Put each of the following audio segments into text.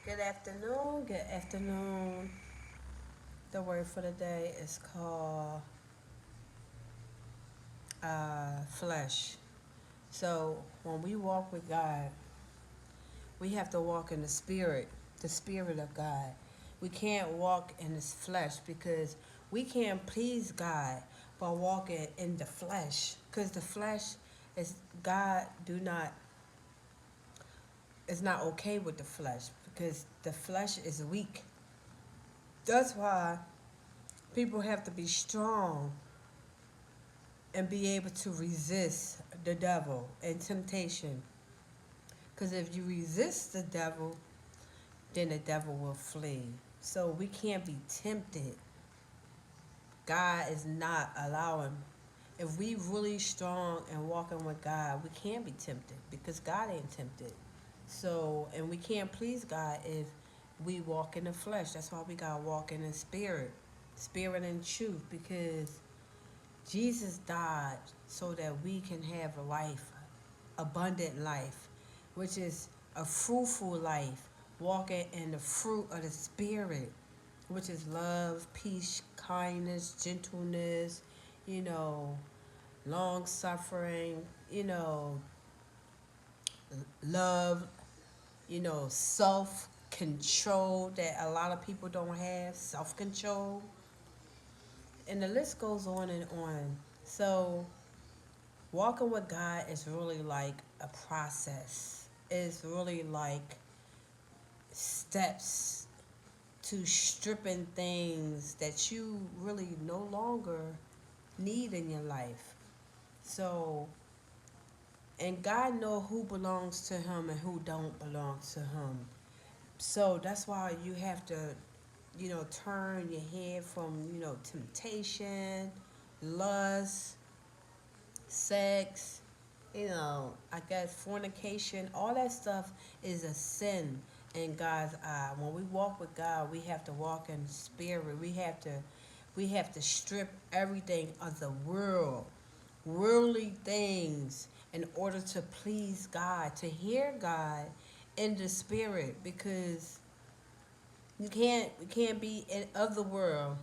Good afternoon. Good afternoon. The word for the day is called flesh. So when we walk with God, we have to walk in the spirit of God. We can't walk in this flesh because we can't please God by walking in the flesh. Because the flesh is God do not is not okay with the flesh because the flesh is weak. That's why people have to be strong and be able to resist the devil and temptation. Because if you resist the devil, then the devil will flee. So we can't be tempted. God is not allowing. If we really strong and walking with God, we can't be tempted because God ain't tempted. So, and we can't please God if we walk in the flesh. That's why we gotta walk in the spirit and truth, because Jesus died so that we can have a life, abundant life, which is a fruitful life, walking in the fruit of the Spirit, which is love, peace, kindness, gentleness, you know, long suffering, love, self control that a lot of people don't have, self control, and the list goes on and on. So, walking with God is really like a process. It's really like steps to stripping things that you really no longer need in your life. So, and God know who belongs to him and who don't belong to him. So that's why you have to, turn your head from, temptation, lust, sex, I guess fornication, all that stuff is a sin in God's eye. When we walk with God, we have to walk in spirit. We have to strip everything of the worldly things in order to please God, to hear God in the spirit, because you can't be of the world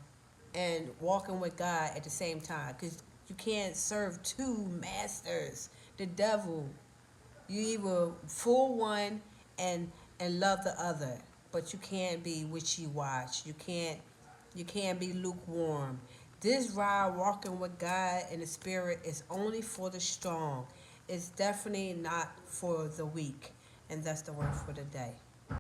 and walking with God at the same time, because you can't serve two masters. The devil, you either fool one and love the other, but you can't be wishy-washy. You can't be lukewarm. This ride, walking with God in the spirit, is only for the strong. It's definitely not for the weak. And that's the word for the day.